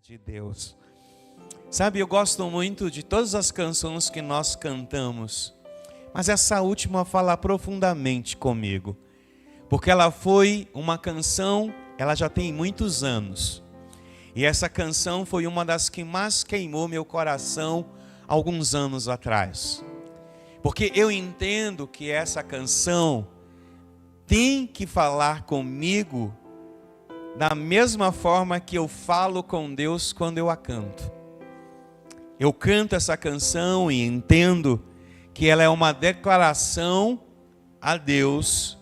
de Deus. Sabe, eu gosto muito de todas as canções que nós cantamos, mas essa última fala profundamente comigo, porque ela foi uma canção, ela já tem muitos anos, e essa canção foi uma das que mais queimou meu coração alguns anos atrás, porque eu entendo que essa canção tem que falar comigo da mesma forma que eu falo com Deus quando eu a canto. Eu canto essa canção e entendo que ela é uma declaração a Deus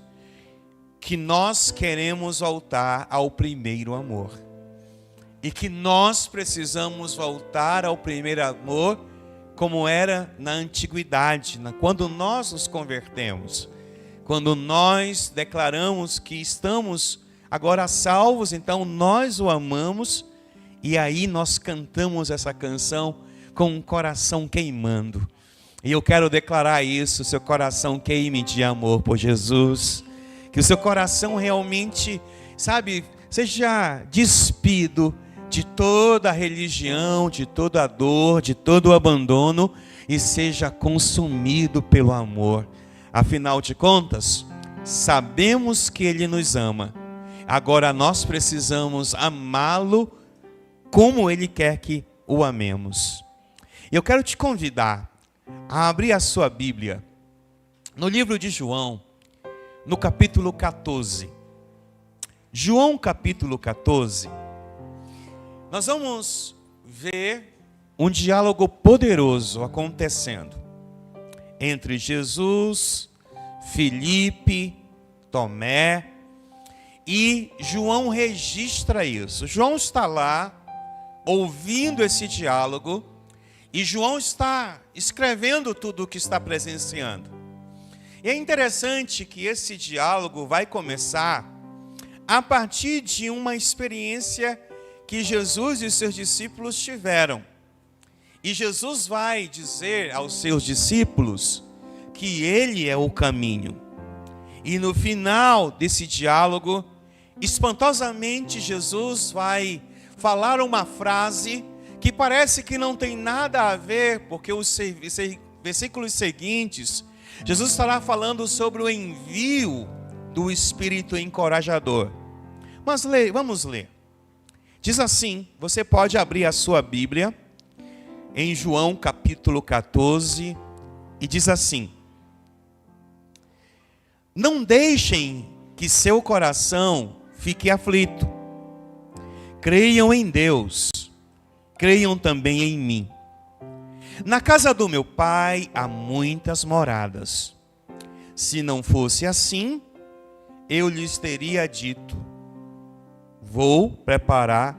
que nós queremos voltar ao primeiro amor. E que nós precisamos voltar ao primeiro amor como era na antiguidade, quando nós nos convertemos. Quando nós declaramos que estamos agora salvos, então nós o amamos, e aí nós cantamos essa canção com o coração queimando. E eu quero declarar isso, seu coração queime de amor por Jesus, que o seu coração realmente, sabe, seja despido de toda a religião, de toda a dor, de todo o abandono, e seja consumido pelo amor. Afinal de contas, sabemos que Ele nos ama. Agora nós precisamos amá-lo como Ele quer que o amemos. Eu quero te convidar a abrir a sua Bíblia no livro de João, no capítulo 14. João capítulo 14. Nós vamos ver um diálogo poderoso acontecendo entre Jesus, Filipe, Tomé, e João registra isso. João está lá ouvindo esse diálogo e João está escrevendo tudo o que está presenciando. E é interessante que esse diálogo vai começar a partir de uma experiência que Jesus e seus discípulos tiveram. E Jesus vai dizer aos seus discípulos que Ele é o caminho. E no final desse diálogo, espantosamente, Jesus vai falar uma frase que parece que não tem nada a ver, porque os versículos seguintes, Jesus estará falando sobre o envio do Espírito encorajador. Mas vamos ler. Diz assim, você pode abrir a sua Bíblia em João capítulo 14, e diz assim: não deixem que seu coração fique aflito. Creiam em Deus, creiam também em mim. Na casa do meu Pai há muitas moradas. Se não fosse assim, eu lhes teria dito, vou preparar.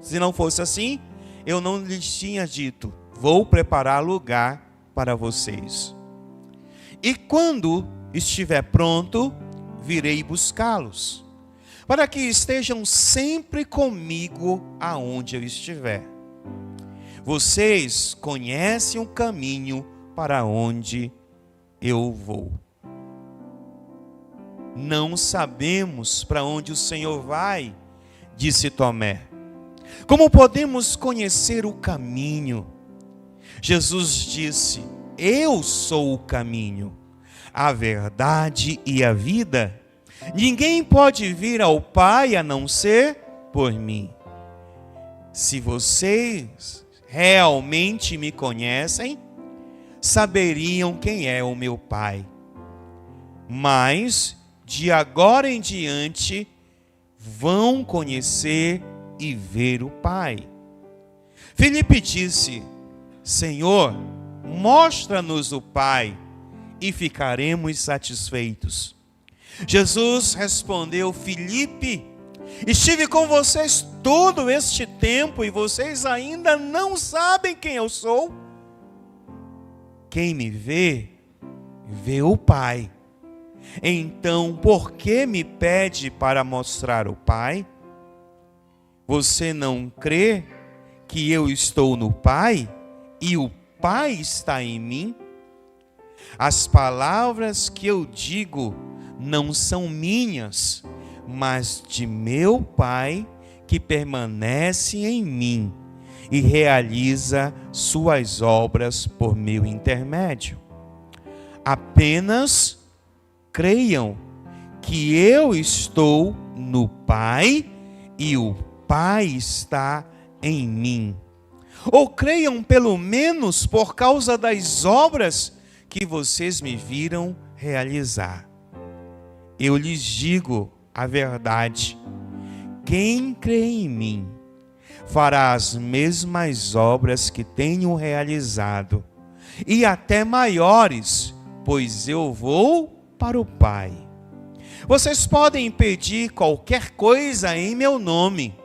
Se não fosse assim, eu não lhes tinha dito, vou preparar lugar para vocês. E quando estiver pronto, virei buscá-los, para que estejam sempre comigo aonde eu estiver. Vocês conhecem o caminho para onde eu vou. Não sabemos para onde o Senhor vai, disse Tomé. Como podemos conhecer o caminho? Jesus disse, eu sou o caminho, a verdade e a vida. Ninguém pode vir ao Pai a não ser por mim. Se vocês realmente me conhecem, saberiam quem é o meu Pai. Mas, de agora em diante, vão conhecer e ver o Pai. Filipe disse, Senhor, mostra-nos o Pai e ficaremos satisfeitos. Jesus respondeu, Filipe, estive com vocês todo este tempo e vocês ainda não sabem quem eu sou? Quem me vê, vê o Pai. Então, por que me pede para mostrar o Pai? Você não crê que eu estou no Pai e o Pai está em mim? As palavras que eu digo não são minhas, mas de meu Pai que permanece em mim e realiza suas obras por meu intermédio. Apenas creiam que eu estou no Pai e o Pai está em mim. Ou creiam pelo menos por causa das obras que vocês me viram realizar. Eu lhes digo a verdade: quem crê em mim fará as mesmas obras que tenho realizado, e até maiores, pois eu vou para o Pai. Vocês podem pedir qualquer coisa em meu nome,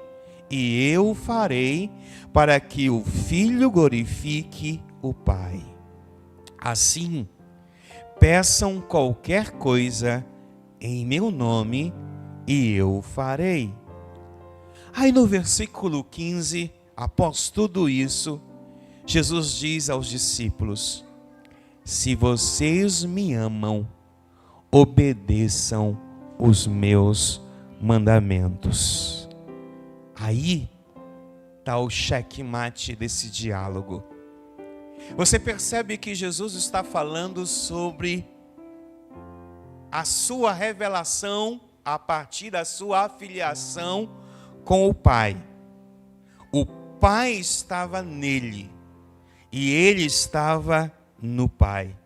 e eu farei, para que o Filho glorifique o Pai. Assim, peçam qualquer coisa em meu nome, e eu farei. Aí no versículo 15, após tudo isso, Jesus diz aos discípulos: se vocês me amam, obedeçam os meus mandamentos. Aí está o checkmate desse diálogo. Você percebe que Jesus está falando sobre a sua revelação a partir da sua afiliação com o Pai. O Pai estava nele e ele estava no Pai.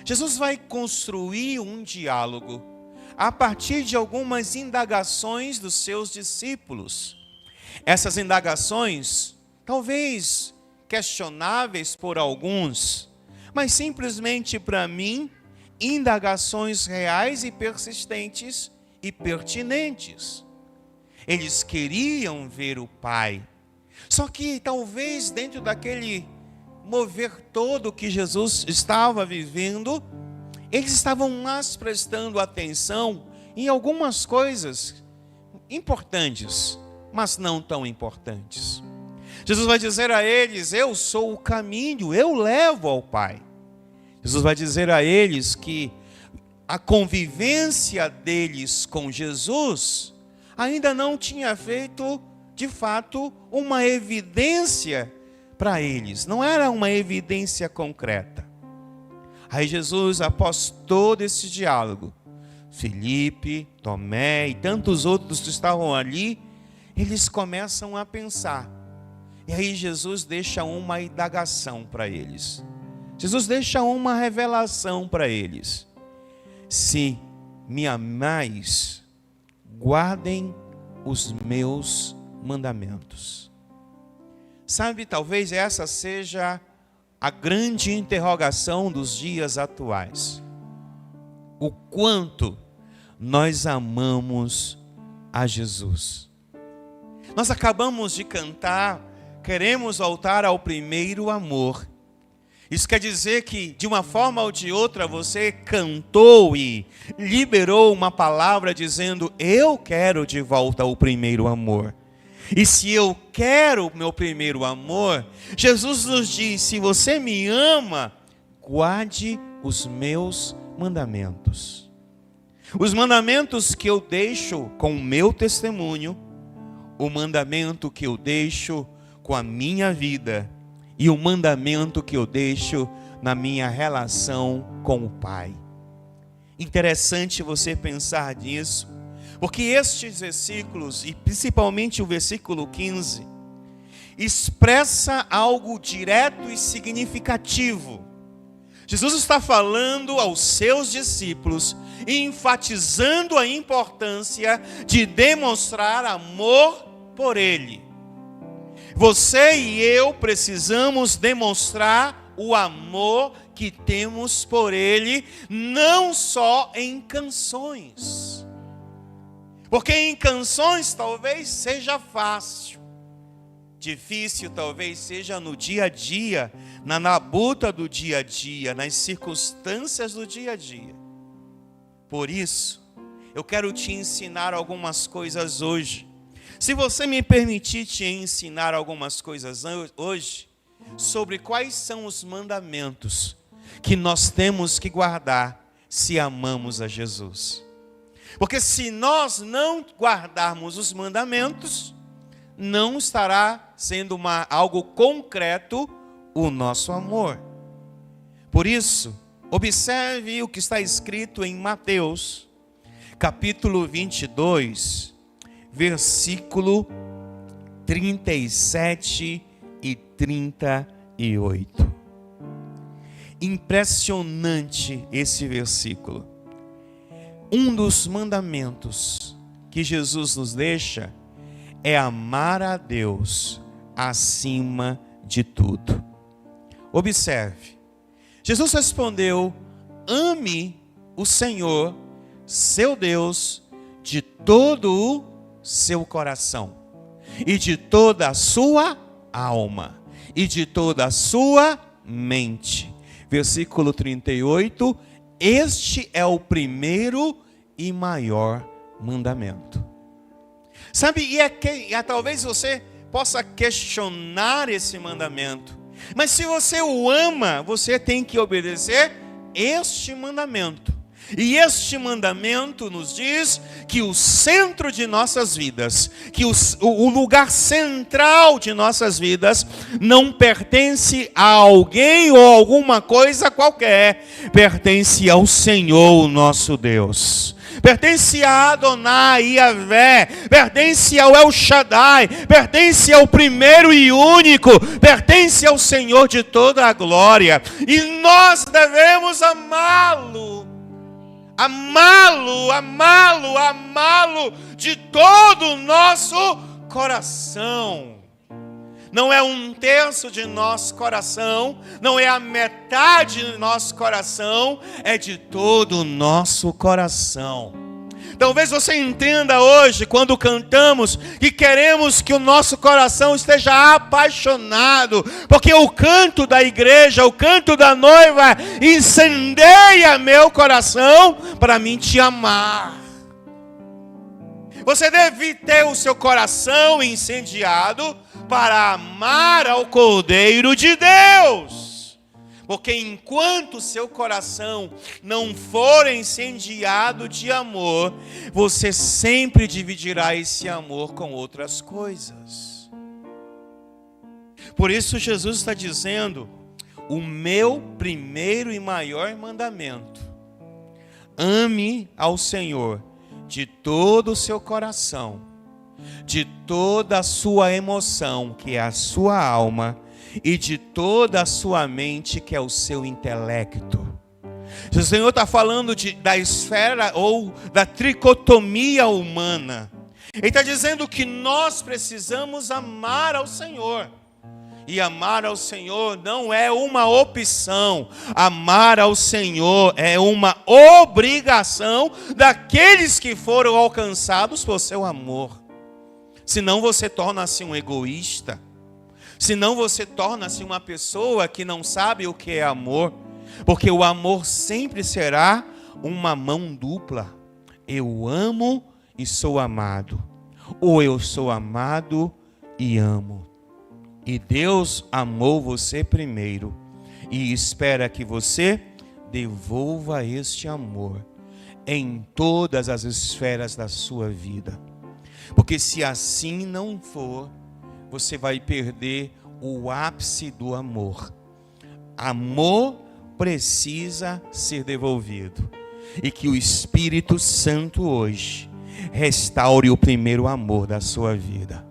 Jesus vai construir um diálogo a partir de algumas indagações dos seus discípulos. Essas indagações, talvez questionáveis por alguns, mas simplesmente para mim, indagações reais e persistentes e pertinentes. Eles queriam ver o Pai. Só que talvez dentro daquele mover todo que Jesus estava vivendo, eles estavam mais prestando atenção em algumas coisas importantes, mas não tão importantes. Jesus vai dizer a eles: eu sou o caminho, eu levo ao Pai. Jesus vai dizer a eles que a convivência deles com Jesus ainda não tinha feito, de fato, uma evidência para eles. Não era uma evidência concreta. Aí Jesus, após todo esse diálogo, Filipe, Tomé e tantos outros que estavam ali, eles começam a pensar. E aí Jesus deixa uma indagação para eles. Jesus deixa uma revelação para eles. Se me amais, guardem os meus mandamentos. Sabe, talvez essa seja a grande interrogação dos dias atuais. O quanto nós amamos a Jesus. Nós acabamos de cantar, queremos voltar ao primeiro amor. Isso quer dizer que, de uma forma ou de outra, você cantou e liberou uma palavra dizendo: eu quero de volta ao primeiro amor. E se eu quero o meu primeiro amor, Jesus nos diz: se você me ama, guarde os meus mandamentos. Os mandamentos que eu deixo com o meu testemunho, o mandamento que eu deixo com a minha vida e o mandamento que eu deixo na minha relação com o Pai. Interessante você pensar nisso, porque estes versículos, e principalmente o versículo 15, expressa algo direto e significativo. Jesus está falando aos seus discípulos, enfatizando a importância de demonstrar amor por Ele. Você e eu precisamos demonstrar o amor que temos por Ele, não só em canções. Porque em canções talvez seja fácil, difícil talvez seja no dia a dia, na labuta do dia a dia, nas circunstâncias do dia a dia. Por isso, eu quero te ensinar algumas coisas hoje. Se você me permitir te ensinar algumas coisas hoje, sobre quais são os mandamentos que nós temos que guardar se amamos a Jesus. Porque se nós não guardarmos os mandamentos, não estará sendo algo concreto o nosso amor. Por isso, observe o que está escrito em Mateus, capítulo 22, versículo 37 e 38. Impressionante esse versículo. Um dos mandamentos que Jesus nos deixa é amar a Deus acima de tudo. Observe, Jesus respondeu: ame o Senhor, seu Deus, de todo o seu coração, e de toda a sua alma, e de toda a sua mente. Versículo 38, este é o primeiro e maior mandamento. Sabe, talvez você possa questionar esse mandamento, mas se você o ama, você tem que obedecer este mandamento. E este mandamento nos diz que o centro de nossas vidas, que o lugar central de nossas vidas não pertence a alguém ou alguma coisa qualquer, pertence ao Senhor, nosso Deus. Pertence a Adonai, Yahvé, pertence ao El Shaddai, pertence ao primeiro e único, pertence ao Senhor de toda a glória. E nós devemos amá-lo. Amá-lo, amá-lo, amá-lo de todo o nosso coração. Não é um terço de nosso coração, não é a metade do nosso coração, é de todo o nosso coração. Talvez você entenda hoje, quando cantamos, que queremos que o nosso coração esteja apaixonado, porque o canto da igreja, o canto da noiva, incendeia meu coração para mim te amar. Você deve ter o seu coração incendiado para amar ao Cordeiro de Deus. Porque enquanto seu coração não for incendiado de amor, você sempre dividirá esse amor com outras coisas. Por isso Jesus está dizendo: o meu primeiro e maior mandamento, ame ao Senhor de todo o seu coração, de toda a sua emoção, que é a sua alma, e de toda a sua mente, que é o seu intelecto. O Senhor está falando da esfera ou da tricotomia humana. Ele está dizendo que nós precisamos amar ao Senhor. E amar ao Senhor não é uma opção. Amar ao Senhor é uma obrigação daqueles que foram alcançados por seu amor. Senão você torna-se um egoísta. Senão você torna-se uma pessoa que não sabe o que é amor. Porque o amor sempre será uma mão dupla. Eu amo e sou amado. Ou eu sou amado e amo. E Deus amou você primeiro. E espera que você devolva este amor em todas as esferas da sua vida. Porque se assim não for, você vai perder o ápice do amor. Amor precisa ser devolvido. E que o Espírito Santo hoje restaure o primeiro amor da sua vida.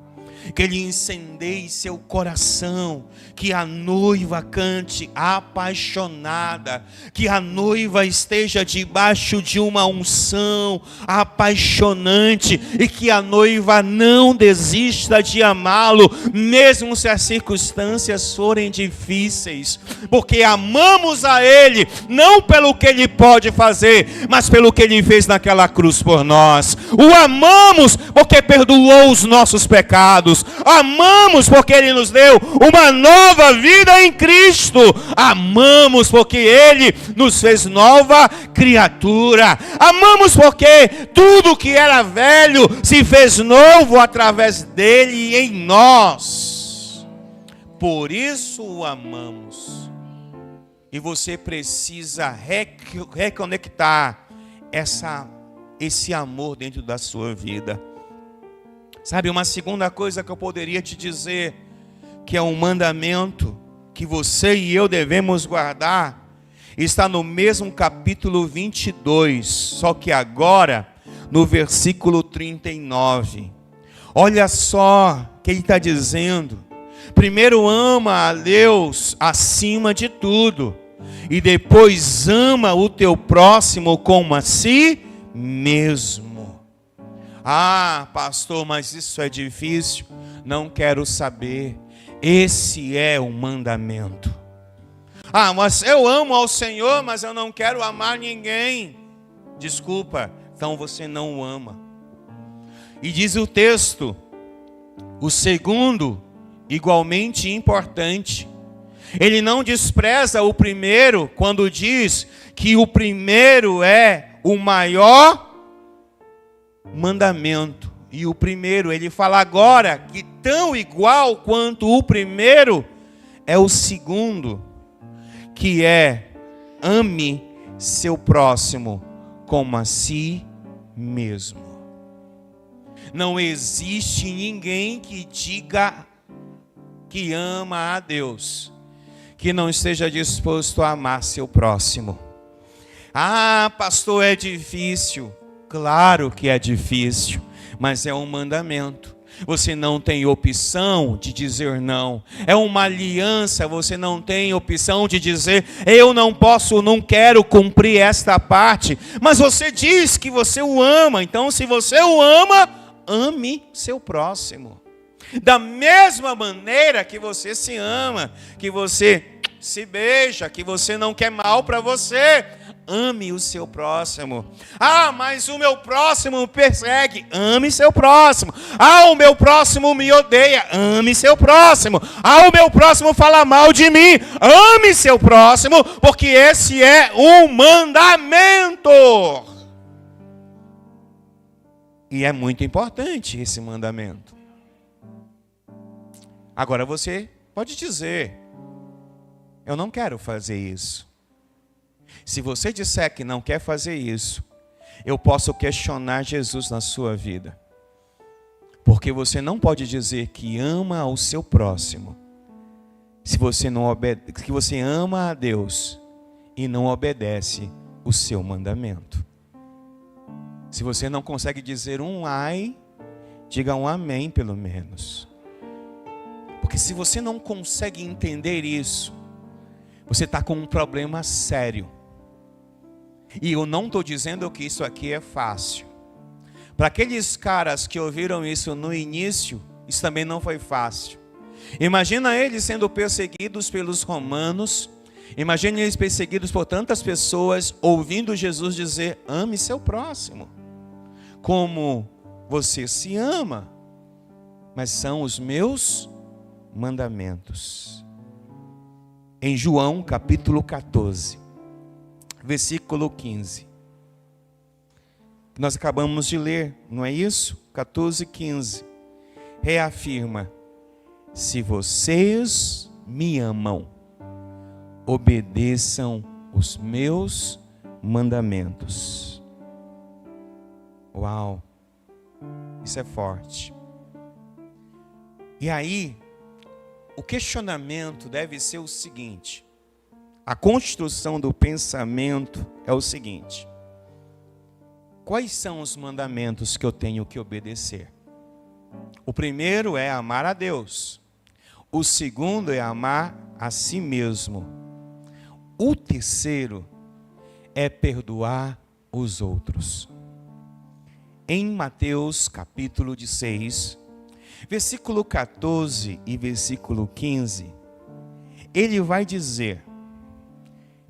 Que Ele incendeie seu coração, que a noiva cante apaixonada, que a noiva esteja debaixo de uma unção apaixonante, e que a noiva não desista de amá-lo, mesmo se as circunstâncias forem difíceis, porque amamos a Ele, não pelo que Ele pode fazer, mas pelo que Ele fez naquela cruz por nós. O amamos porque perdoou os nossos pecados. Amamos porque Ele nos deu uma nova vida em Cristo. Amamos porque Ele nos fez nova criatura. Amamos porque tudo que era velho se fez novo através dele e em nós. Por isso o amamos. E você precisa reconectar esse amor dentro da sua vida. Sabe, uma segunda coisa que eu poderia te dizer, que é um mandamento que você e eu devemos guardar, está no mesmo capítulo 22, só que agora no versículo 39. Olha só o que ele está dizendo. Primeiro ama a Deus acima de tudo, e depois ama o teu próximo como a si mesmo. Ah, pastor, mas isso é difícil. Não quero saber. Esse é o mandamento. Ah, mas eu amo ao Senhor, mas eu não quero amar ninguém. Desculpa, então você não o ama. E diz o texto, o segundo, igualmente importante. Ele não despreza o primeiro quando diz que o primeiro é o maior mandamento. E o primeiro, ele fala agora que tão igual quanto o primeiro é o segundo, que é ame seu próximo como a si mesmo. Não existe ninguém que diga que ama a Deus, que não esteja disposto a amar seu próximo. Ah, pastor, é difícil. Claro que é difícil, mas é um mandamento. Você não tem opção de dizer não. É uma aliança, você não tem opção de dizer eu não posso, não quero cumprir esta parte. Mas você diz que você o ama, então se você o ama, ame seu próximo. Da mesma maneira que você se ama, que você se beija, que você não quer mal para você, ame o seu próximo. Ah, mas o meu próximo me persegue. Ame seu próximo. Ah, o meu próximo me odeia. Ame seu próximo. Ah, o meu próximo fala mal de mim. Ame seu próximo, porque esse é um mandamento. E é muito importante esse mandamento. Agora você pode dizer, eu não quero fazer isso. Se você disser que não quer fazer isso, eu posso questionar Jesus na sua vida. Porque você não pode dizer que ama ao seu próximo, se você não que você ama a Deus e não obedece o seu mandamento. Se você não consegue dizer um ai, diga um amém pelo menos. Porque se você não consegue entender isso, você está com um problema sério. E eu não estou dizendo que isso aqui é fácil. Para aqueles caras que ouviram isso no início, isso também não foi fácil. Imagina eles sendo perseguidos pelos romanos. Imagina eles perseguidos por tantas pessoas, ouvindo Jesus dizer, ame seu próximo, como você se ama. Mas são os meus mandamentos. Em João capítulo 14, versículo 15. Nós acabamos de ler, não é isso? 14, 15. Reafirma, se vocês me amam, obedeçam os meus mandamentos. Uau, isso é forte. E aí, o questionamento deve ser o seguinte, a construção do pensamento é o seguinte: quais são os mandamentos que eu tenho que obedecer? O primeiro é amar a Deus. O segundo é amar a si mesmo. O terceiro é perdoar os outros. Em Mateus capítulo 6, versículo 14 e versículo 15, ele vai dizer,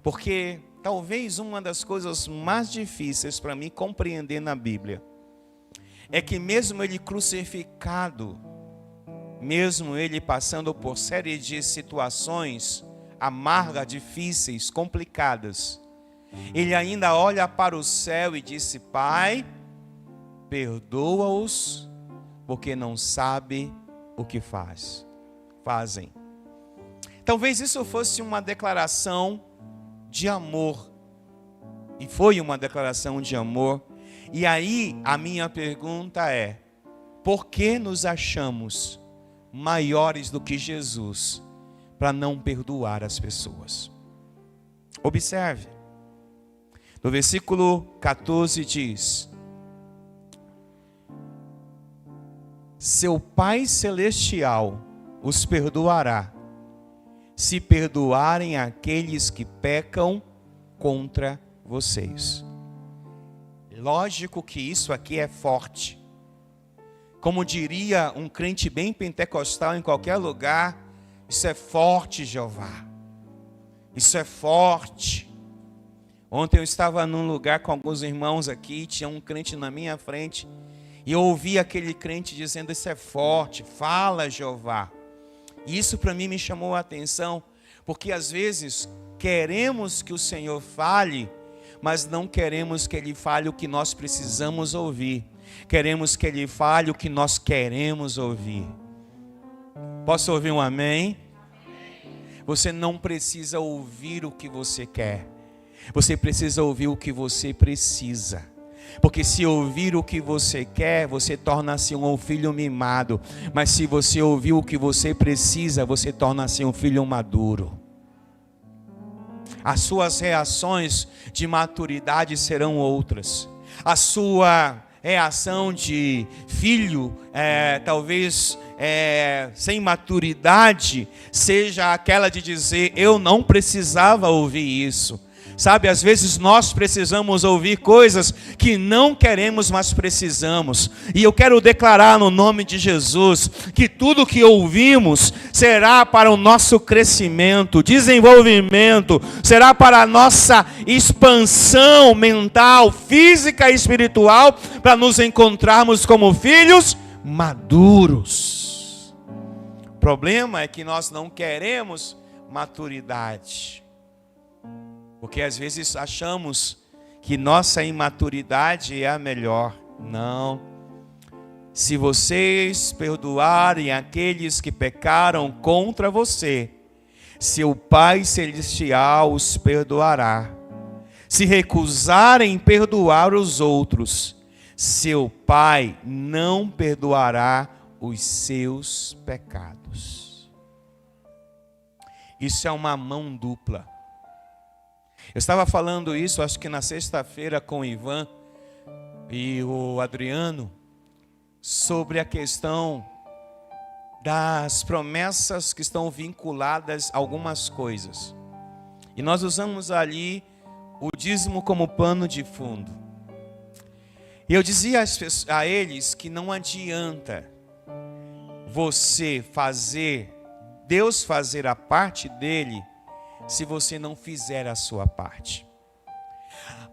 porque talvez uma das coisas mais difíceis para mim compreender na Bíblia é que mesmo ele crucificado, mesmo ele passando por série de situações amargas, difíceis, complicadas, ele ainda olha para o céu e disse, Pai, perdoa-os, porque não sabe o que fazem. Talvez isso fosse uma declaração de amor, e foi uma declaração de amor. E aí a minha pergunta é, Por que nos achamos maiores do que Jesus para não perdoar as pessoas? Observe. No versículo 14 diz: seu Pai Celestial os perdoará, se perdoarem aqueles que pecam contra vocês. Lógico que isso aqui é forte. Como diria um crente bem pentecostal em qualquer lugar, isso é forte, Jeová. Isso é forte. Ontem eu estava num lugar com alguns irmãos aqui, tinha um crente na minha frente, e eu ouvi aquele crente dizendo: isso é forte, fala, Jeová. E isso para mim me chamou a atenção, porque às vezes queremos que o Senhor fale, mas não queremos que Ele fale o que nós precisamos ouvir. Queremos que Ele fale o que nós queremos ouvir. Posso ouvir um amém? Você não precisa ouvir o que você quer. Você precisa ouvir o que você precisa. Porque se ouvir o que você quer, você torna-se um filho mimado. Mas se você ouvir o que você precisa, você torna-se um filho maduro. As suas reações de maturidade serão outras. A sua reação de filho, talvez sem maturidade, seja aquela de dizer: eu não precisava ouvir isso. Sabe, às vezes nós precisamos ouvir coisas que não queremos, mas precisamos. E eu quero declarar no nome de Jesus que tudo que ouvimos será para o nosso crescimento, desenvolvimento, será para a nossa expansão mental, física e espiritual, para nos encontrarmos como filhos maduros. O problema é que nós não queremos maturidade. Porque às vezes achamos que nossa imaturidade é a melhor. Não. Se vocês perdoarem aqueles que pecaram contra você, seu Pai Celestial os perdoará. Se recusarem perdoar os outros, seu Pai não perdoará os seus pecados. Isso é uma mão dupla. Eu estava falando isso, acho que na sexta-feira, com o Ivan e o Adriano, sobre a questão das promessas que estão vinculadas a algumas coisas. E nós usamos ali o dízimo como pano de fundo. E eu dizia a eles que não adianta você fazer, Deus fazer a parte dele, se você não fizer a sua parte.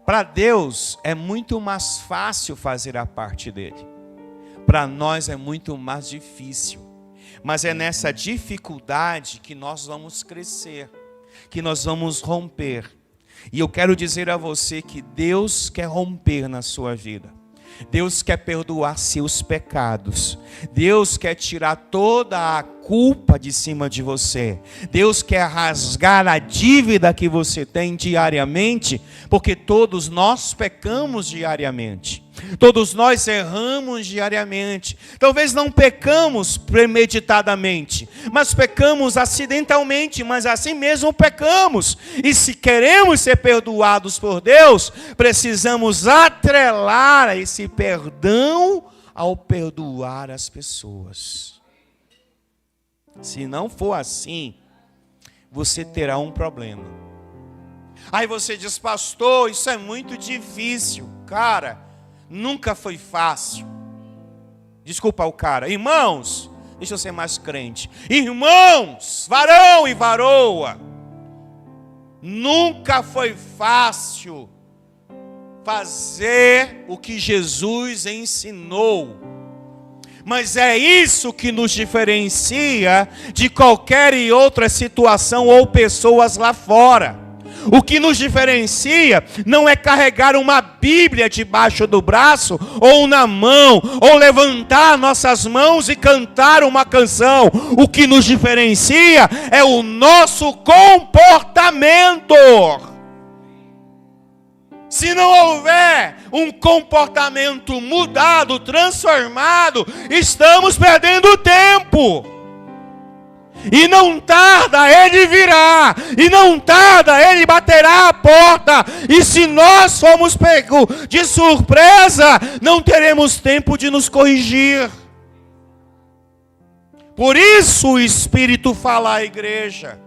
Para Deus é muito mais fácil fazer a parte dele. Para nós é muito mais difícil. Mas é nessa dificuldade que nós vamos crescer, que nós vamos romper. E eu quero dizer a você que Deus quer romper na sua vida. Deus quer perdoar seus pecados. Deus quer tirar toda a culpa de cima de você. Deus quer rasgar a dívida que você tem diariamente, porque todos nós pecamos diariamente. Todos nós erramos diariamente. Talvez não pecamos premeditadamente, mas pecamos acidentalmente, mas assim mesmo pecamos. E se queremos ser perdoados por Deus, precisamos atrelar esse perdão ao perdoar as pessoas. Se não for assim, você terá um problema. Aí você diz: pastor, isso é muito difícil. Cara, nunca foi fácil. Desculpa o cara. Irmãos, deixa eu ser mais crente. Irmãos, varão e varoa, nunca foi fácil fazer o que Jesus ensinou. Mas é isso que nos diferencia de qualquer outra situação ou pessoas lá fora. O que nos diferencia não é carregar uma Bíblia debaixo do braço ou na mão, ou levantar nossas mãos e cantar uma canção. O que nos diferencia é o nosso comportamento. Se não houver tiver um comportamento mudado, transformado, estamos perdendo tempo. E não tarda, ele virá. E não tarda, ele baterá a porta. E se nós formos pegos de surpresa, não teremos tempo de nos corrigir. Por isso o Espírito fala à igreja.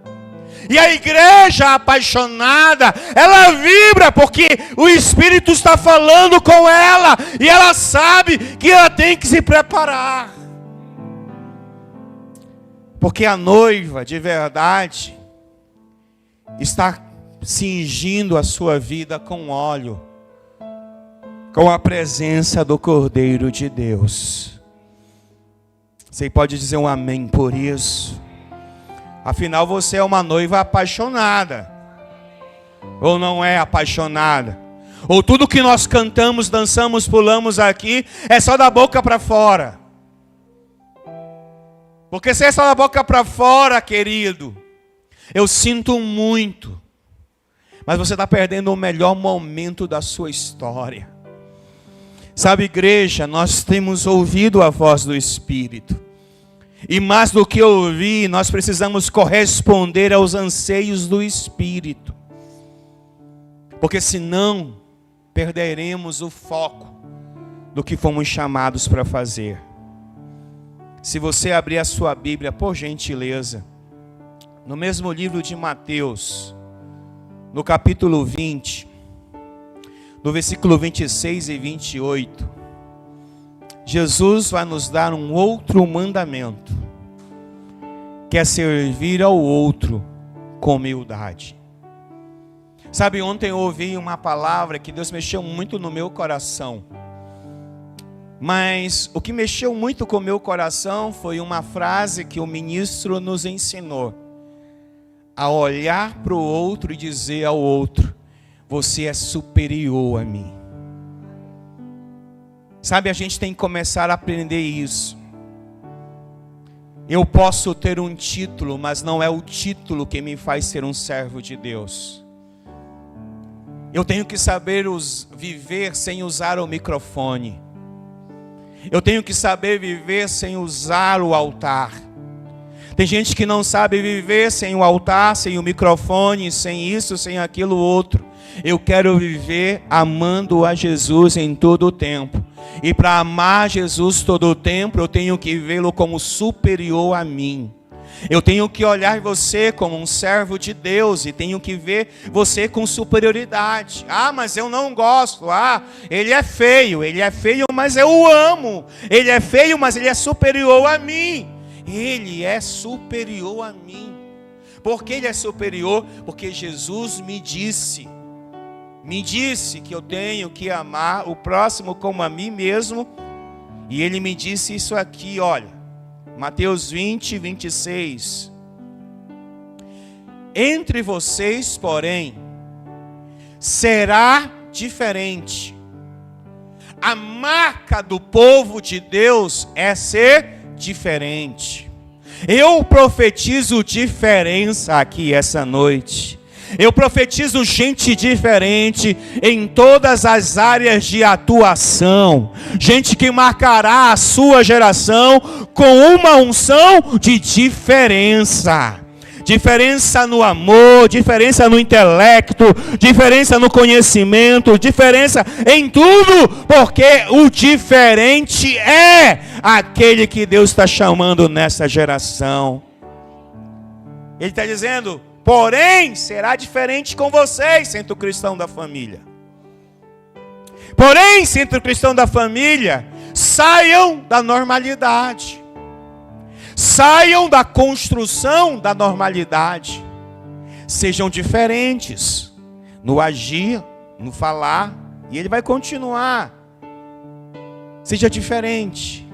E a igreja apaixonada, ela vibra porque o Espírito está falando com ela. E ela sabe que ela tem que se preparar. Porque a noiva de verdade está cingindo a sua vida com óleo, com a presença do Cordeiro de Deus. Você pode dizer um amém por isso? Afinal, você é uma noiva apaixonada. Ou não é apaixonada? Ou tudo que nós cantamos, dançamos, pulamos aqui é só da boca para fora? Porque se é só da boca para fora, querido, eu sinto muito. Mas você está perdendo o melhor momento da sua história. Sabe, igreja, nós temos ouvido a voz do Espírito. E mais do que ouvir, nós precisamos corresponder aos anseios do Espírito. Porque senão, perderemos o foco do que fomos chamados para fazer. Se você abrir a sua Bíblia, por gentileza, no mesmo livro de Mateus, no capítulo 20, no versículo 26 e 28, Jesus vai nos dar um outro mandamento, que é servir ao outro com humildade. Sabe, ontem eu ouvi uma palavra que Deus mexeu muito no meu coração. Mas o que mexeu muito com o meu coração foi uma frase que o ministro nos ensinou. A olhar para o outro e dizer ao outro: você é superior a mim. Sabe, a gente tem que começar a aprender isso. Eu posso ter um título, mas não é o título que me faz ser um servo de Deus. Eu tenho que saber viver sem usar o microfone. Eu tenho que saber viver sem usar o altar. Tem gente que não sabe viver sem o altar, sem o microfone, sem isso, sem aquilo outro. Eu quero viver amando a Jesus em todo o tempo. E para amar Jesus todo o tempo, eu tenho que vê-lo como superior a mim. Eu tenho que olhar você como um servo de Deus e tenho que ver você com superioridade. Ah, mas eu não gosto. Ah, ele é feio, mas eu o amo. Ele é feio, mas ele é superior a mim. Ele é superior a mim. Por que ele é superior? Porque Jesus me disse que eu tenho que amar o próximo como a mim mesmo. E ele me disse isso aqui, olha. Mateus 20, 26. Entre vocês, porém, será diferente. A marca do povo de Deus é ser diferente. Eu profetizo diferença aqui essa noite. Eu profetizo gente diferente em todas as áreas de atuação. Gente que marcará a sua geração com uma unção de diferença. Diferença no amor, diferença no intelecto, diferença no conhecimento, diferença em tudo, porque o diferente é aquele que Deus está chamando nessa geração. Ele está dizendo: porém, será diferente com vocês, centro cristão da família. Porém, centro cristão da família, saiam da normalidade. Saiam da construção da normalidade. Sejam diferentes no agir, no falar. E ele vai continuar. Seja diferente.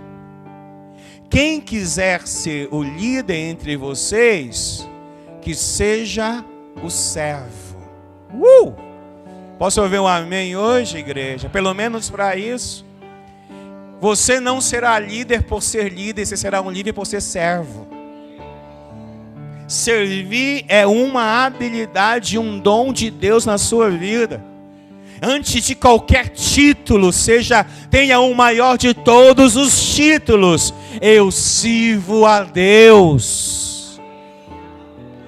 Quem quiser ser o líder entre vocês, que seja o servo. Posso ouvir um amém hoje, igreja? Pelo menos para isso. Você não será líder por ser líder, você será um líder por ser servo. Servir é uma habilidade, um dom de Deus na sua vida. antes de qualquer título, tenha o maior de todos os títulos: eu sirvo a Deus.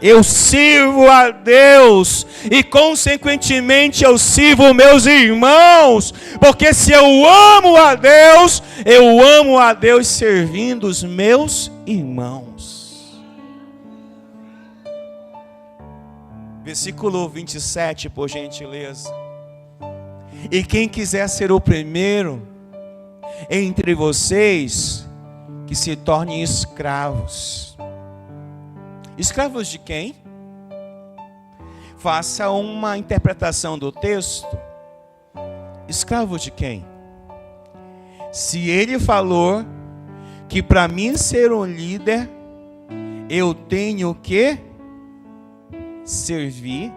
Eu sirvo a Deus e consequentemente eu sirvo meus irmãos, porque se eu amo a Deus servindo os meus irmãos. Versículo 27, por gentileza. E quem quiser ser o primeiro entre vocês, que se tornem escravos. Escravos de quem? Faça uma interpretação do texto. Escravos de quem? Se ele falou que para mim ser um líder, eu tenho que servir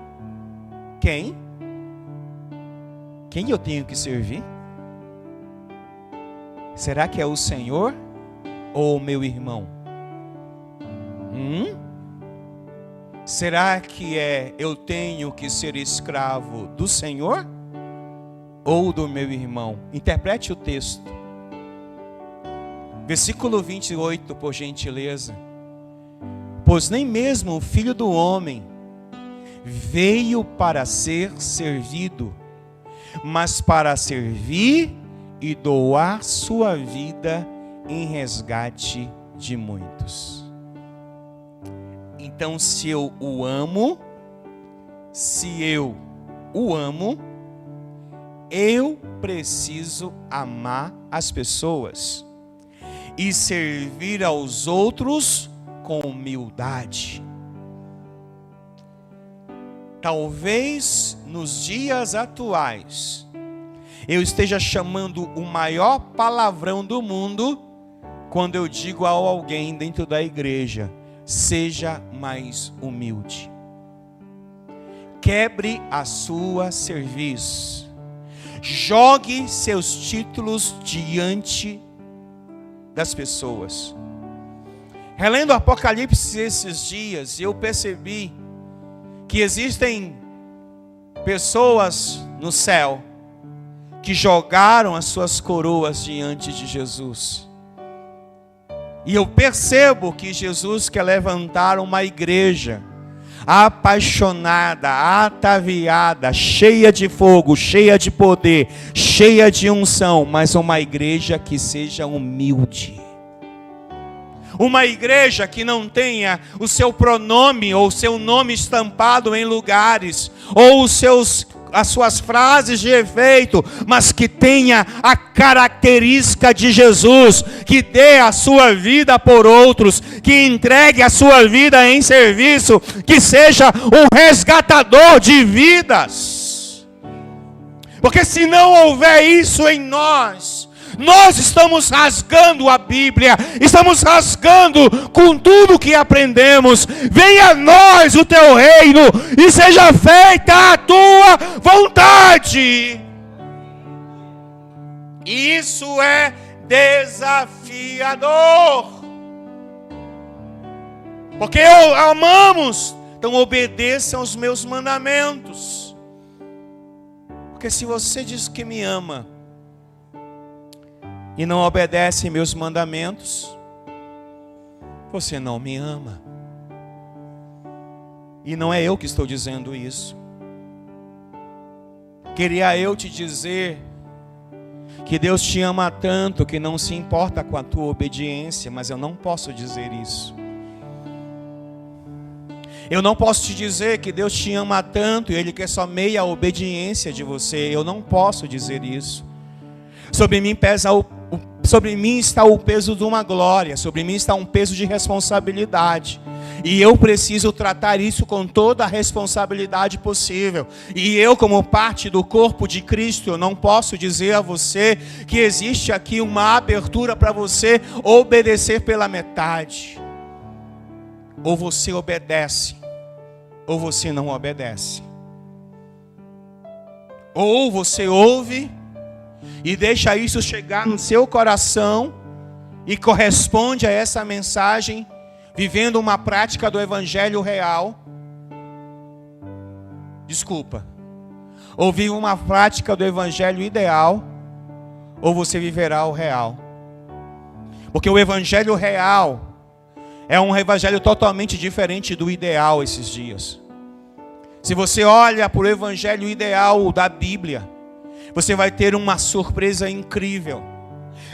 quem? Quem eu tenho que servir? Será que é o Senhor ou o meu irmão? Será que eu tenho que ser escravo do Senhor ou do meu irmão? Interprete o texto. Versículo 28, por gentileza. Pois nem mesmo o Filho do Homem veio para ser servido, mas para servir e doar sua vida em resgate de muitos. Então, se eu o amo, eu preciso amar as pessoas e servir aos outros com humildade. Talvez nos dias atuais eu esteja chamando o maior palavrão do mundo quando eu digo a alguém dentro da igreja: seja mais humilde. Quebre a sua cerviz. Jogue seus títulos diante das pessoas. Relendo o Apocalipse esses dias, eu percebi que existem pessoas no céu que jogaram as suas coroas diante de Jesus. E eu percebo que Jesus quer levantar uma igreja apaixonada, ataviada, cheia de fogo, cheia de poder, cheia de unção, mas uma igreja que seja humilde. Uma igreja que não tenha o seu pronome ou o seu nome estampado em lugares, ou as suas frases de efeito, mas que tenha a característica de Jesus, que dê a sua vida por outros, que entregue a sua vida em serviço, que seja um resgatador de vidas. Porque se não houver isso em nós estamos rasgando a Bíblia, estamos rasgando com tudo que aprendemos. Venha a nós o teu reino e seja feita a tua vontade. Isso é desafiador, porque amamos, então obedeçam aos meus mandamentos. Porque se você diz que me ama e não obedece meus mandamentos, você não me ama. E não é eu que estou dizendo isso. Queria eu te dizer que Deus te ama tanto que não se importa com a tua obediência, mas eu não posso dizer isso. Eu não posso te dizer que Deus te ama tanto e Ele quer só meia obediência de você. Eu não posso dizer isso. Sobre mim está o peso de uma glória, sobre mim está um peso de responsabilidade. E eu preciso tratar isso com toda a responsabilidade possível. E eu, como parte do corpo de Cristo, eu não posso dizer a você que existe aqui uma abertura para você obedecer pela metade. Ou você obedece, ou você não obedece. Ou você ouve e deixa isso chegar no seu coração e corresponde a essa mensagem, vivendo uma prática do evangelho real. Desculpa. Ou vive uma prática do evangelho ideal, ou você viverá o real. Porque o evangelho real é um evangelho totalmente diferente do ideal esses dias. Se você olha para o evangelho ideal da Bíblia, você vai ter uma surpresa incrível.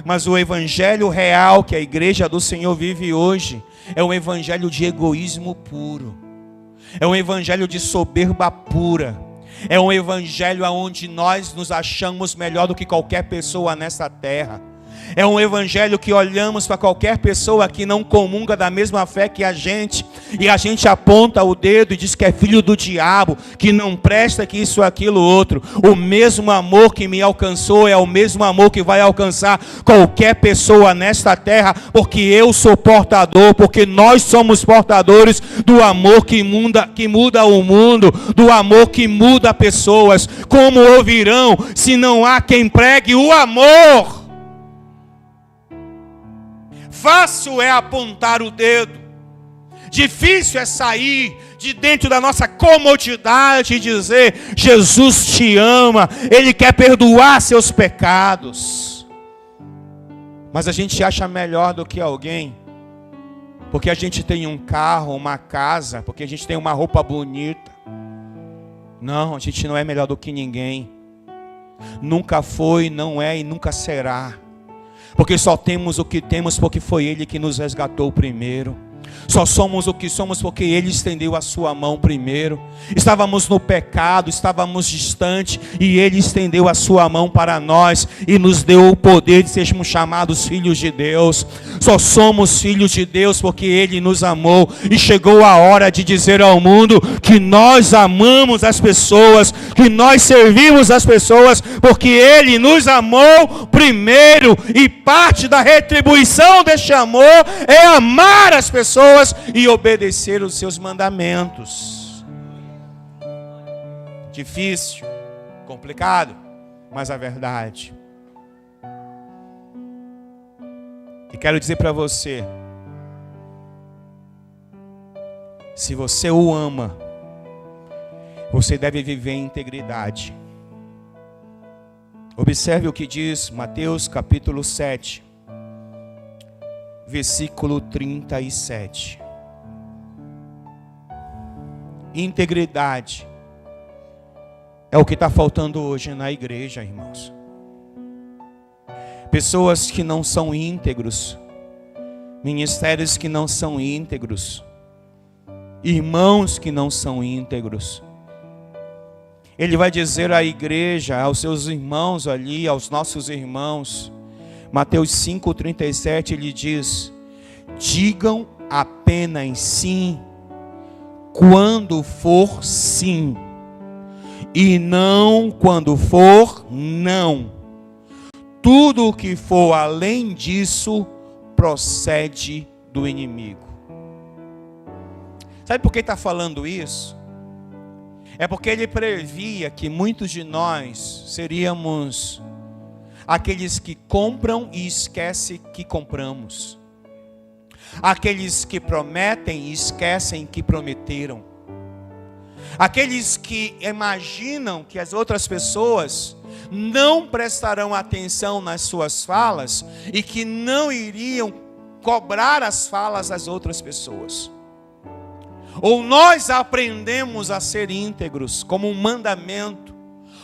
Mas o evangelho real que a igreja do Senhor vive hoje é um evangelho de egoísmo puro. É um evangelho de soberba pura. É um evangelho onde nós nos achamos melhor do que qualquer pessoa nessa terra. É um evangelho que olhamos para qualquer pessoa que não comunga da mesma fé que a gente, e a gente aponta o dedo e diz que é filho do diabo, que não presta, que isso, aquilo, outro. O mesmo amor que me alcançou é o mesmo amor que vai alcançar qualquer pessoa nesta terra, porque eu sou portador, porque nós somos portadores do amor que muda o mundo, do amor que muda pessoas. Como ouvirão se não há quem pregue o amor? Fácil é apontar o dedo, difícil é sair de dentro da nossa comodidade e dizer: Jesus te ama, Ele quer perdoar seus pecados. Mas a gente acha melhor do que alguém, porque a gente tem um carro, uma casa, porque a gente tem uma roupa bonita. Não, a gente não é melhor do que ninguém. Nunca foi, não é e nunca será. Porque só temos o que temos porque foi Ele que nos resgatou primeiro. Só somos o que somos porque Ele estendeu a sua mão primeiro. Estávamos no pecado, estávamos distantes, e Ele estendeu a sua mão para nós e nos deu o poder de sermos chamados filhos de Deus. Só somos filhos de Deus porque Ele nos amou, e chegou a hora de dizer ao mundo que nós amamos as pessoas, que nós servimos as pessoas, porque Ele nos amou primeiro, e parte da retribuição deste amor é amar as pessoas e obedecer os seus mandamentos. Difícil, complicado, mas a verdade. E quero dizer para você, se você o ama, você deve viver em integridade. Observe o que diz Mateus capítulo 7, versículo 37. Integridade é o que está faltando hoje na igreja, irmãos. Pessoas que não são íntegros, ministérios que não são íntegros, irmãos que não são íntegros. Ele vai dizer à igreja, aos seus irmãos ali, aos nossos irmãos, Mateus 5,37, ele diz: digam apenas sim, quando for sim, e não quando for não. Tudo o que for além disso procede do inimigo. Sabe por que está falando isso? É porque ele previa que muitos de nós seríamos aqueles que compram e esquecem que compramos. Aqueles que prometem e esquecem que prometeram. Aqueles que imaginam que as outras pessoas não prestarão atenção nas suas falas e que não iriam cobrar as falas das outras pessoas. Ou nós aprendemos a ser íntegros como um mandamento,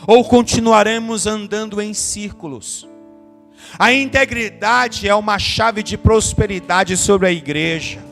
ou continuaremos andando em círculos. A integridade é uma chave de prosperidade sobre a igreja.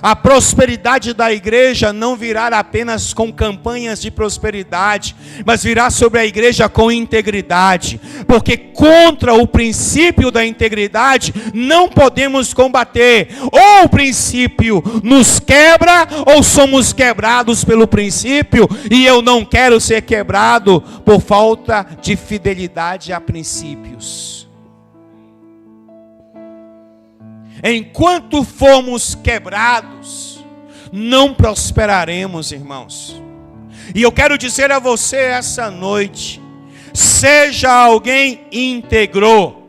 A prosperidade da igreja não virá apenas com campanhas de prosperidade, mas virá sobre a igreja com integridade. Porque contra o princípio da integridade não podemos combater. Ou o princípio nos quebra, ou somos quebrados pelo princípio, e eu não quero ser quebrado por falta de fidelidade a princípios. Enquanto formos quebrados, não prosperaremos, irmãos. E eu quero dizer a você essa noite: seja alguém íntegro.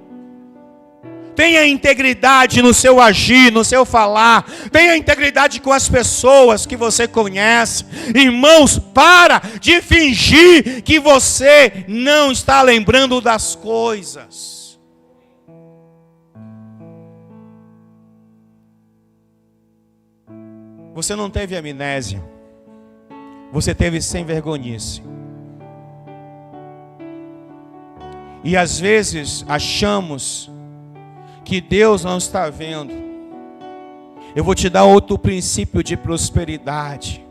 Tenha integridade no seu agir, no seu falar. Tenha integridade com as pessoas que você conhece. Irmãos, para de fingir que você não está lembrando das coisas. Você não teve amnésia. Você teve sem vergonhice. E às vezes achamos que Deus não está vendo. Eu vou te dar outro princípio de prosperidade.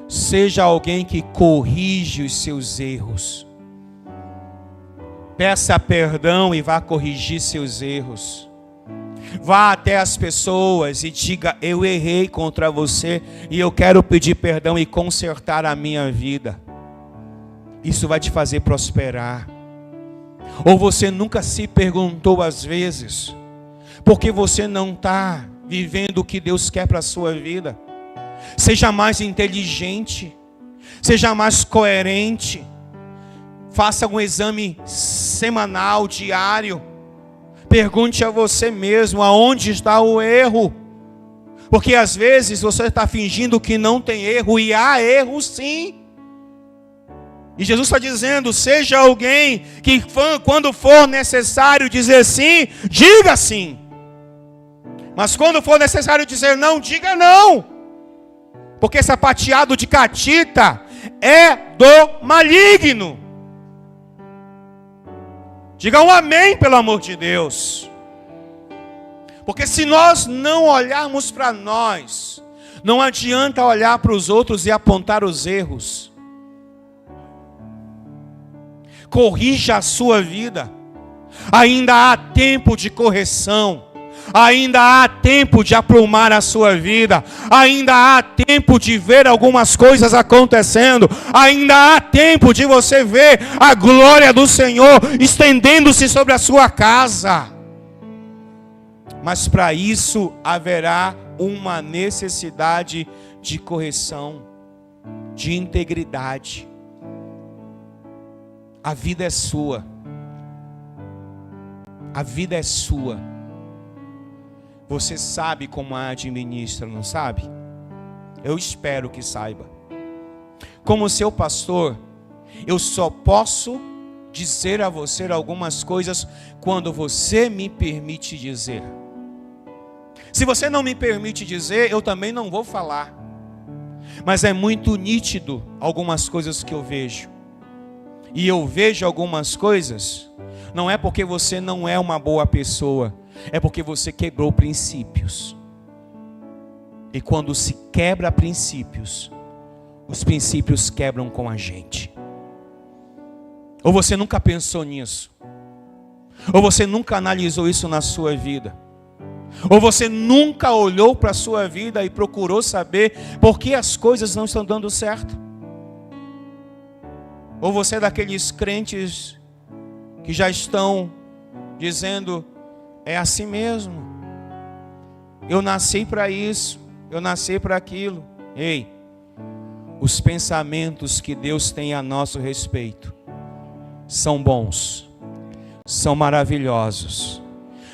Seja alguém que corrige os seus erros. Peça perdão e vá corrigir seus erros. Vá até as pessoas e diga: eu errei contra você e eu quero pedir perdão e consertar a minha vida. Isso vai te fazer prosperar. Ou você nunca se perguntou às vezes, por que você não está vivendo o que Deus quer para a sua vida? Seja mais inteligente, seja mais coerente, faça um exame semanal, diário, pergunte a você mesmo aonde está o erro, porque às vezes você está fingindo que não tem erro e há erro sim. E Jesus está dizendo: seja alguém que quando for necessário dizer sim, diga sim. Mas quando for necessário dizer não, diga não. Porque sapateado de catita é do maligno. Diga um amém, pelo amor de Deus. Porque se nós não olharmos para nós, não adianta olhar para os outros e apontar os erros. Corrija a sua vida. Ainda há tempo de correção. Ainda há tempo de aprumar a sua vida. Ainda há tempo de ver algumas coisas acontecendo. Ainda há tempo de você ver a glória do Senhor estendendo-se sobre a sua casa. Mas para isso haverá uma necessidade de correção, de integridade. A vida é sua. A vida é sua. Você sabe como a administra, não sabe? Eu espero que saiba. Como seu pastor, eu só posso dizer a você algumas coisas quando você me permite dizer. Se você não me permite dizer, eu também não vou falar. Mas é muito nítido algumas coisas que eu vejo. E eu vejo algumas coisas, não é porque você não é uma boa pessoa, é porque você quebrou princípios. E quando se quebra princípios, os princípios quebram com a gente. Ou você nunca pensou nisso? Ou você nunca analisou isso na sua vida? Ou você nunca olhou para a sua vida e procurou saber por que as coisas não estão dando certo? Ou você é daqueles crentes que já estão dizendo: é assim mesmo, eu nasci para isso, eu nasci para aquilo. Ei, os pensamentos que Deus tem a nosso respeito são bons, são maravilhosos.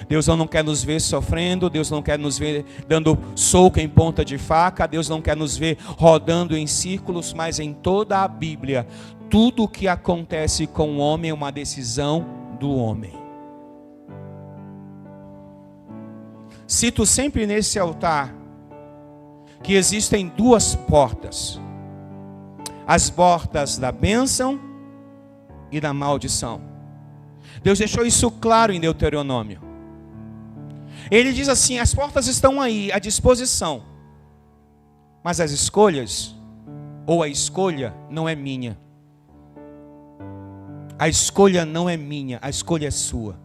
Deus não quer nos ver sofrendo, Deus não quer nos ver dando soco em ponta de faca, Deus não quer nos ver rodando em círculos, mas em toda a Bíblia, tudo o que acontece com o homem é uma decisão do homem. Cito sempre nesse altar que existem duas portas: as portas da bênção e da maldição. Deus deixou isso claro em Deuteronômio. Ele diz assim: as portas estão aí à disposição, mas as escolhas, ou a escolha, não é minha. A escolha não é minha, a escolha é sua.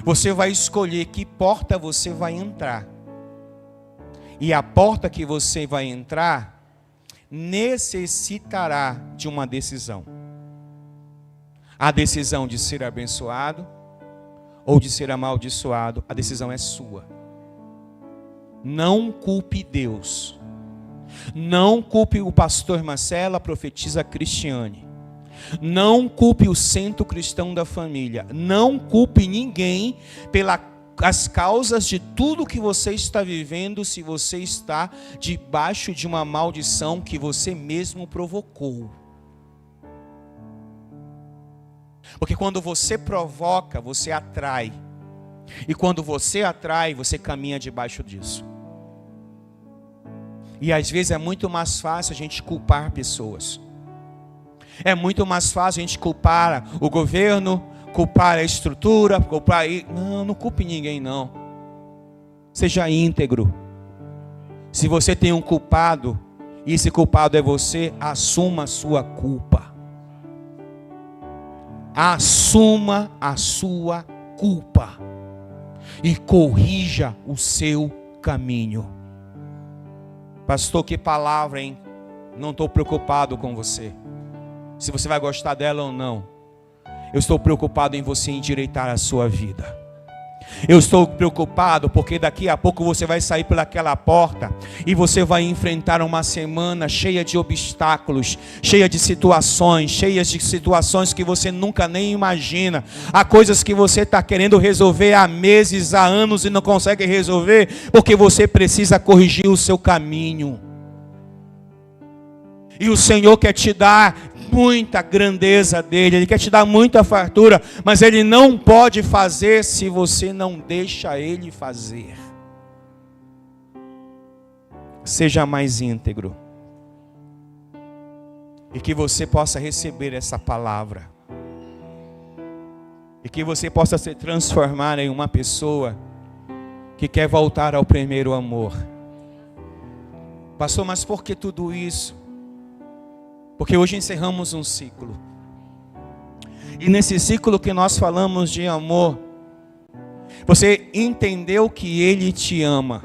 Você vai escolher que porta você vai entrar. E a porta que você vai entrar necessitará de uma decisão. A decisão de ser abençoado ou de ser amaldiçoado, a decisão é sua. Não culpe Deus. Não culpe o pastor Marcelo, a profetisa Cristiane. Não culpe o centro cristão da família. Não culpe ninguém pelas causas de tudo que você está vivendo, se você está debaixo de uma maldição que você mesmo provocou. Porque quando você provoca, você atrai. E quando você atrai, você caminha debaixo disso. E às vezes é muito mais fácil a gente culpar pessoas. É muito mais fácil a gente culpar o governo, culpar a estrutura, culpar... Não culpe ninguém, não. Seja íntegro. Se você tem um culpado, e esse culpado é você, assuma a sua culpa. Assuma a sua culpa. E corrija o seu caminho. Pastor, que palavra, hein? Não estou preocupado com você. Se você vai gostar dela ou não. Eu estou preocupado em você endireitar a sua vida. Eu estou preocupado porque daqui a pouco você vai sair pelaquela porta e você vai enfrentar uma semana cheia de obstáculos, cheia de situações que você nunca nem imagina. Há coisas que você está querendo resolver há meses, há anos e não consegue resolver porque você precisa corrigir o seu caminho. E o Senhor quer te dar muita grandeza dele, Ele quer te dar muita fartura, mas Ele não pode fazer se você não deixa Ele fazer. Seja mais íntegro. E que você possa receber essa palavra. E que você possa se transformar em uma pessoa que quer voltar ao primeiro amor. Pastor, mas por que tudo isso? Porque hoje encerramos um ciclo. E nesse ciclo que nós falamos de amor, você entendeu que Ele te ama.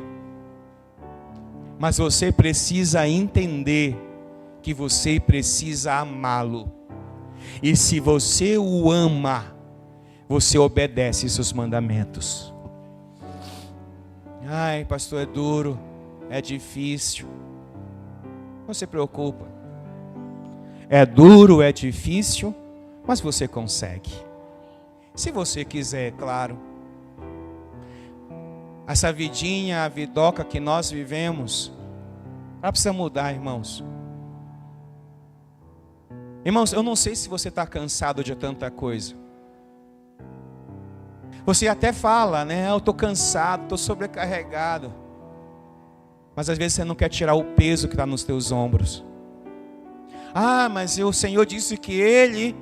Mas você precisa entender que você precisa amá-lo. E se você o ama, você obedece seus mandamentos. Ai, pastor, é duro, é difícil. Não se preocupa. É duro, é difícil, mas você consegue. Se você quiser, é claro. Essa vidinha, a vidoca que nós vivemos, ela precisa mudar, irmãos. Irmãos, eu não sei se você está cansado de tanta coisa. Você até fala, né? Eu estou cansado, estou sobrecarregado. Mas às vezes você não quer tirar o peso que está nos teus ombros. Ah, mas o Senhor disse que Ele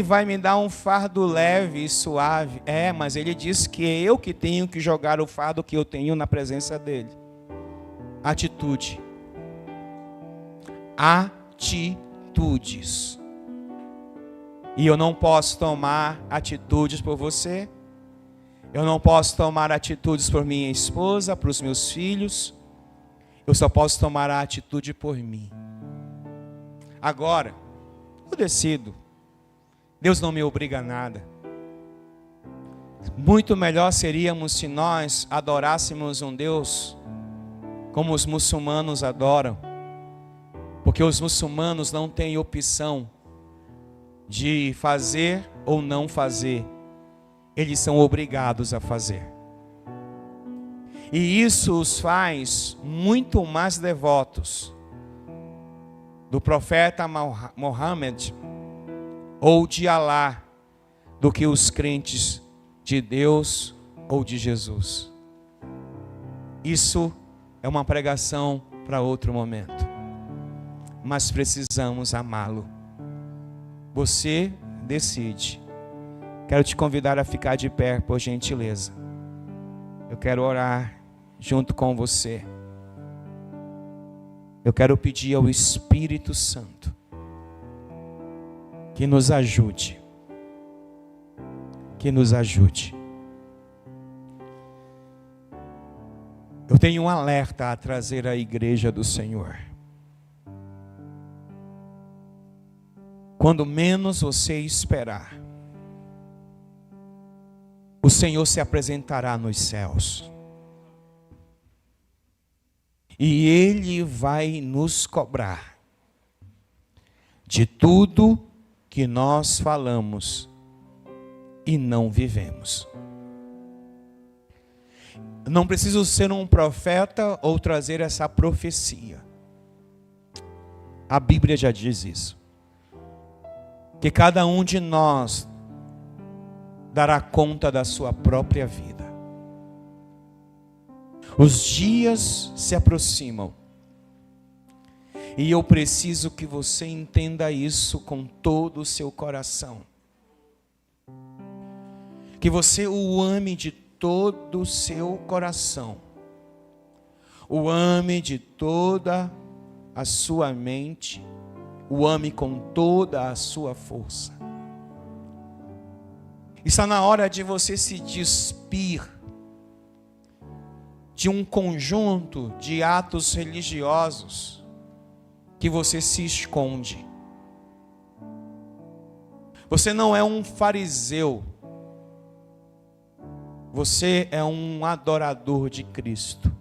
vai me dar um fardo leve e suave. É, mas Ele disse que é eu que tenho que jogar o fardo que eu tenho na presença dEle. Atitude. Atitudes. E eu não posso tomar atitudes por você. Eu não posso tomar atitudes por minha esposa, por os meus filhos. Eu só posso tomar a atitude por mim. Agora, eu decido. Deus não me obriga a nada. Muito melhor seríamos se nós adorássemos um Deus como os muçulmanos adoram. Porque os muçulmanos não têm opção de fazer ou não fazer. Eles são obrigados a fazer. E isso os faz muito mais devotos do profeta Muhammad ou de Alá do que os crentes de Deus ou de Jesus. Isso é uma pregação para outro momento. Mas precisamos amá-lo. Você decide. Quero te convidar a ficar de pé, por gentileza. Eu quero orar junto com você. Eu quero pedir ao Espírito Santo que nos ajude. Que nos ajude. Eu tenho um alerta a trazer à igreja do Senhor. Quando menos você esperar, o Senhor se apresentará nos céus. E Ele vai nos cobrar de tudo que nós falamos e não vivemos. Não preciso ser um profeta ou trazer essa profecia. A Bíblia já diz isso. Que cada um de nós dará conta da sua própria vida. Os dias se aproximam. E eu preciso que você entenda isso com todo o seu coração. Que você o ame de todo o seu coração. O ame de toda a sua mente. O ame com toda a sua força. Está na hora de você se despir de um conjunto de atos religiosos que você se esconde. Você não é um fariseu. Você é um adorador de Cristo.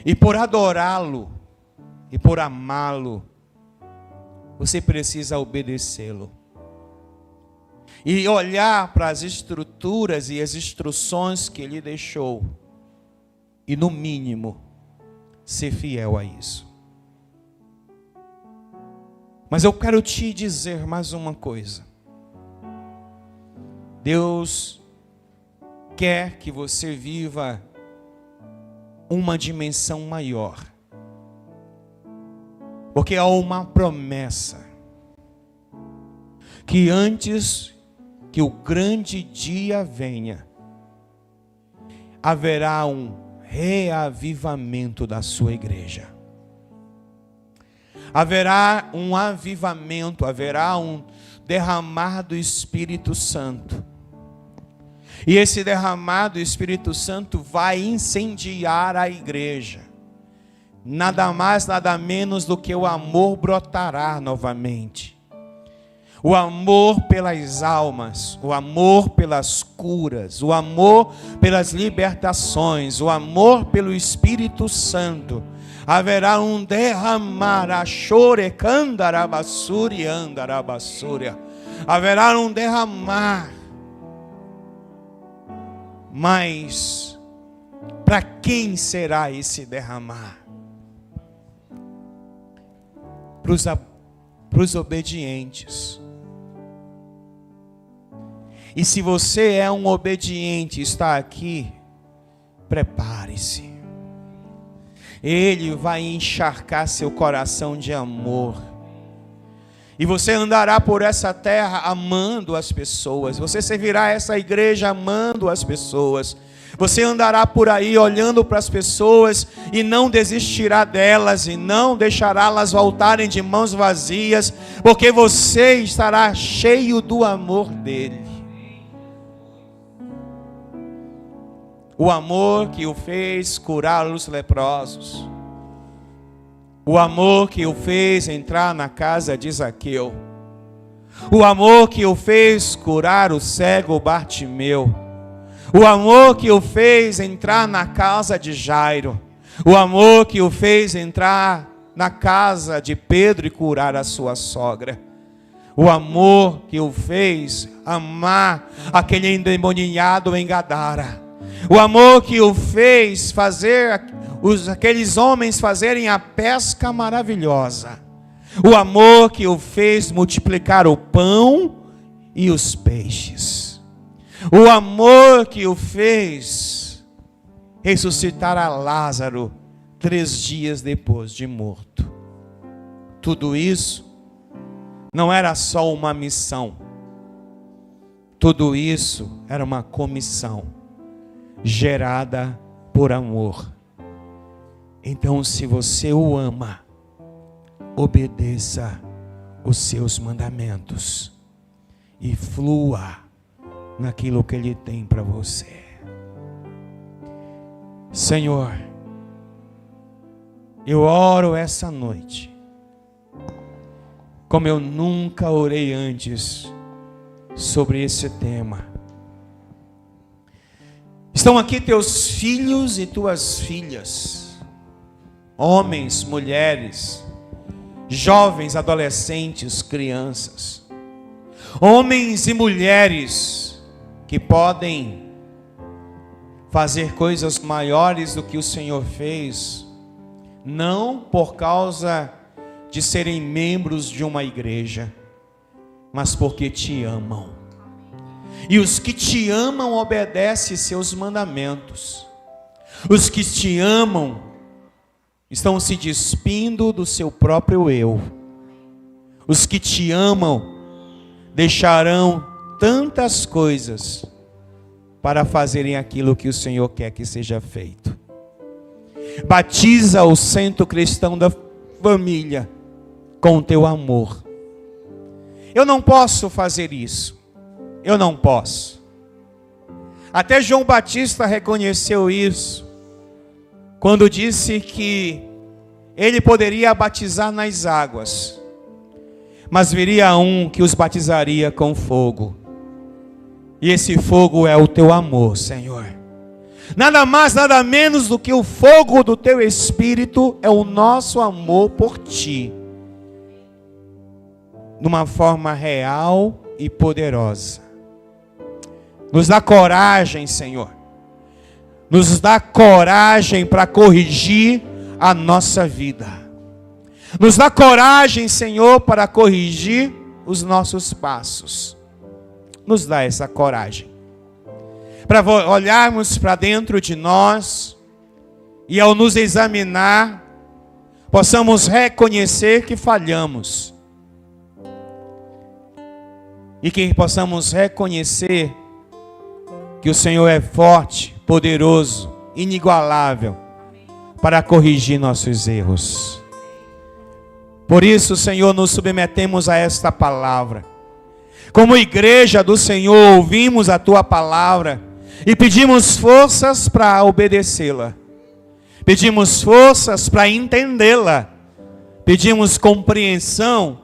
E por adorá-lo e por amá-lo, você precisa obedecê-lo. E olhar para as estruturas e as instruções que ele deixou. E no mínimo, ser fiel a isso. Mas eu quero te dizer mais uma coisa. Deus quer que você viva uma dimensão maior. Porque há uma promessa. Que antes que o grande dia venha, haverá um reavivamento da sua igreja. Haverá um avivamento, haverá um derramar do Espírito Santo. E esse derramar do Espírito Santo vai incendiar a igreja. Nada mais, nada menos do que o amor brotará novamente. O amor pelas almas, o amor pelas curas, o amor pelas libertações, o amor pelo Espírito Santo. Haverá um derramar, haverá um derramar. Mas para quem será esse derramar? Para os obedientes. E se você é um obediente e está aqui, prepare-se. Ele vai encharcar seu coração de amor. E você andará por essa terra amando as pessoas. Você servirá essa igreja amando as pessoas. Você andará por aí olhando para as pessoas e não desistirá delas e não deixará elas voltarem de mãos vazias, porque você estará cheio do amor dele. O amor que o fez curar os leprosos. O amor que o fez entrar na casa de Zaqueu. O amor que o fez curar o cego Bartimeu. O amor que o fez entrar na casa de Jairo. O amor que o fez entrar na casa de Pedro e curar a sua sogra. O amor que o fez amar aquele endemoniado em Gadara. O amor que o fez fazer aqueles homens fazerem a pesca maravilhosa. O amor que o fez multiplicar o pão e os peixes. O amor que o fez ressuscitar a Lázaro 3 dias depois de morto. Tudo isso não era só uma missão. Tudo isso era uma comissão gerada por amor. Então, se você o ama, obedeça os seus mandamentos e flua naquilo que ele tem para você. Senhor, eu oro essa noite como eu nunca orei antes sobre esse tema. Estão aqui teus filhos e tuas filhas, homens, mulheres, jovens, adolescentes, crianças, homens e mulheres que podem fazer coisas maiores do que o Senhor fez, não por causa de serem membros de uma igreja, mas porque te amam. E os que te amam obedecem seus mandamentos. Os que te amam estão se despindo do seu próprio eu. Os que te amam deixarão tantas coisas para fazerem aquilo que o Senhor quer que seja feito. Batiza o centro cristão da família com o teu amor. Eu não posso fazer isso. Eu não posso. Até João Batista reconheceu isso, quando disse que ele poderia batizar nas águas, mas viria um que os batizaria com fogo. E esse fogo é o teu amor, Senhor. Nada mais, nada menos do que o fogo do teu Espírito é o nosso amor por ti. De uma forma real e poderosa. Nos dá coragem, Senhor. Nos dá coragem para corrigir a nossa vida. Nos dá coragem, Senhor, para corrigir os nossos passos. Nos dá essa coragem. Para olharmos para dentro de nós e ao nos examinar, possamos reconhecer que falhamos. E que possamos reconhecer que o Senhor é forte, poderoso, inigualável, para corrigir nossos erros. Por isso, Senhor, nos submetemos a esta palavra. Como igreja do Senhor, ouvimos a Tua palavra e pedimos forças para obedecê-la. Pedimos forças para entendê-la. Pedimos compreensão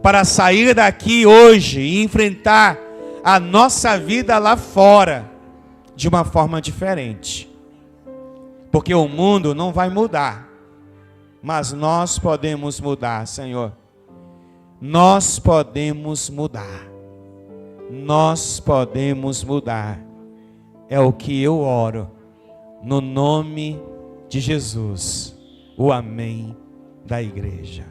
para sair daqui hoje e enfrentar a nossa vida lá fora de uma forma diferente. Porque o mundo não vai mudar, mas nós podemos mudar, Senhor. Nós podemos mudar. Nós podemos mudar. É o que eu oro, no nome de Jesus. O amém da igreja.